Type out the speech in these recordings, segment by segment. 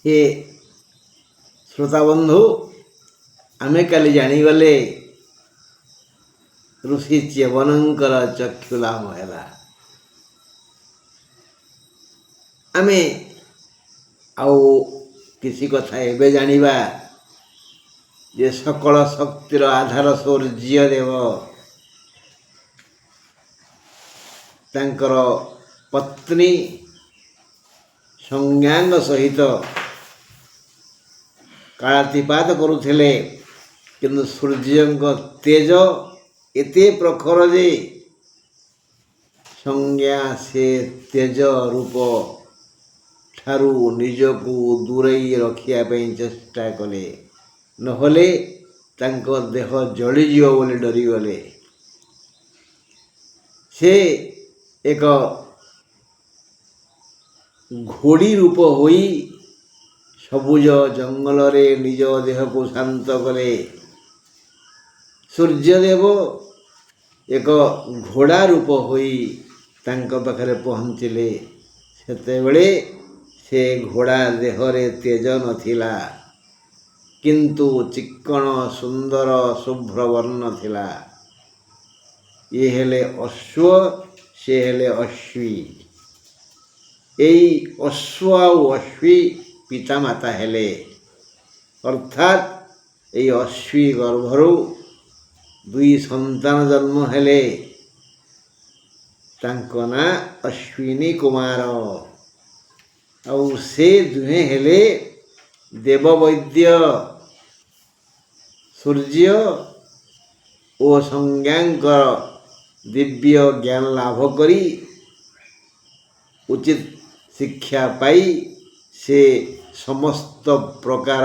हे श्रोता बंधु आमे काली जानीगले ऋषि च्यवनंकर चक्षु लाभ है। आमे आउ किसी कथा एबे जानिबा जे सकल शक्तिर आधार सूर्य देव तांकर पत्नी संज्ञांग सहित कालातिपात करुथिले, किंतु सूर्य तेज एते प्रखर जे संज्ञा से तेज रूप ठारू निजकू दूरेई रखिया चेष्टा कले, नहले तांको देह जलिजिव बोली डरीगले। से एक घोड़ी रूप होई सबुज जंगल रे निज देह को शांत कले। सूर्यदेव एक घोड़ा रूप होई तांको पाखरे पहुँचिले। सेतेबेले से घोड़ा देहरे तेज नथिला, किंतु चिक्कण सुंदर शुभ्र वर्ण थिला। ये हेले अश्व, से हेले अश्वी। एई अश्व आउ अश्वी पिता माता हेले, अर्थात एई अश्वी गर्भरु दुई संतान जन्म हेले। तांको ना अश्विनी कुमार। आउ से दुहे हेले देववैद्य। सूर्य ओ संज्ञांकर दिव्य ज्ञान लाभ करी उचित शिक्षा पाई से समस्त प्रकार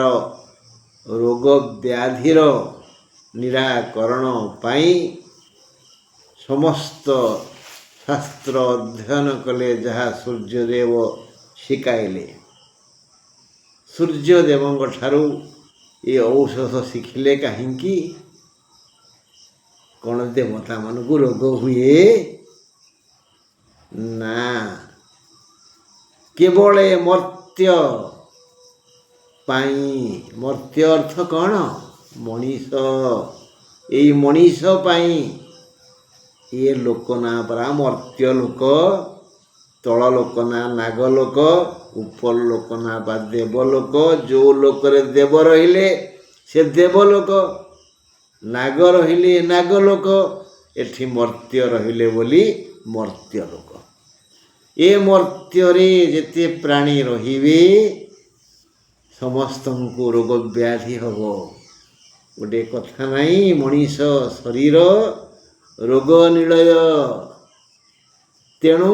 रोग व्याधिर निराकरण पाई समस्त शास्त्र अध्ययन कले, जहाँ सूर्यदेव शिखाइले। सूर्यदेव ठारू ये औषध शिखिले कहीं कौन देवता मन को रोग हुए ना, केवल मर्त्य पाई। मर्त्य अर्थ कौन? मनीष। यही मनीष पाई ये लोक ना परा मर्त्य लोक, तल लोक ना नागलोक, ऊपर लोक ना बा देवलोक। जो लोक रे देव रहिले से देवलोक, नाग रहिले नागलोक, एठी मर्त्य रहिले बोली मर्त्य लोक। ए मर्त्य रे जेते प्राणी रहिबे समस्त को रोग व्याधि हबो। गोटे कथा नहीं, मनीष शरीर रोग निलय। तेणु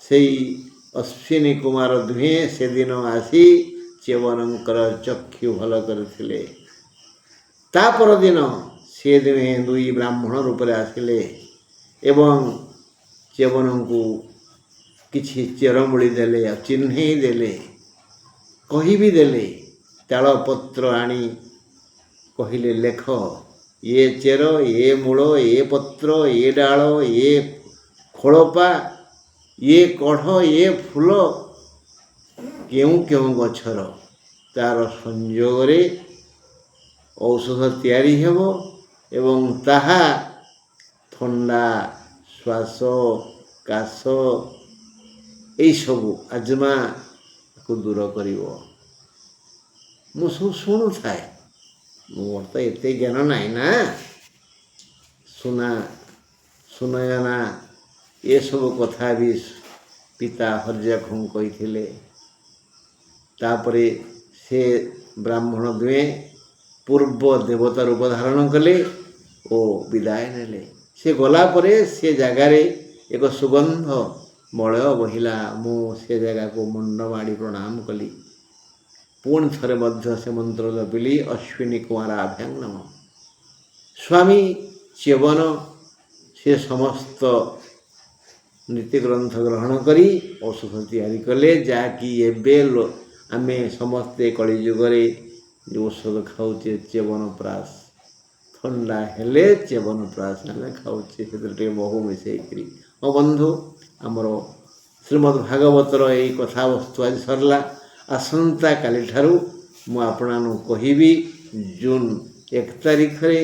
सेई अश्विनी कुमार दुहे से दिन आसी च्यवनंकर चक्षु भल करथिले। ता पर दिन से दुहे दुई ब्राह्मण रूप रे आसिले एवं च्यवन को किछि चेरमूली देले, चिन्हई देले, कही भी देले। तालपत्र आनी कहिले लेख, ये चेर, ये मूल, ये पत्र, ये डाल, ये खोलपा, ये कढ़, ये फूल केउं केउं गछर तार संयोग रे औषध तैयारी हेबो एवं ताहा थंडा, श्वास, काश यही सबू आजमा को दूर करिवो। मु सब शुणु थाए, मोर तो एते ज्ञान नाई ना। सुनयना ये सब कथा भी पिता हरजाख कही। तापरे से ब्राह्मण दुए पूर्व देवता रूप धारण कले ओ विदाय नेले। से गला परे से जगार एक सुगंध मलय बहिला। मु से जगह को मुंड माड़ी प्रणाम कली। पुणी थरे मध्य से मंत्र जपिली, अश्विनी कुमाराभ्यां नमः। स्वामी च्यवन से समस्त नीति ग्रंथ ग्रहण करी औषध तैयारी कले, जाकि एबे आमे समस्ते कलिजुगरे जो औषध खाऊचे च्यवनप्राश। थंडा हेले च्यवनप्राश आमे खाऊचे, से महू मिसेकरी। ओ बंधु, आमर श्रीमद् भागवतर यही कथा वस्तु आज सरला। आसंता काली ठारू मु आपणानु कहिबी जून 1 तारिखरे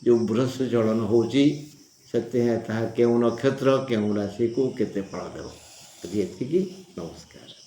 जो बृहस्पति ज्वलन होची सत्य है ताहा केउ नक्षत्र केउ राशि को केते फल देव। एतिकी नमस्कार।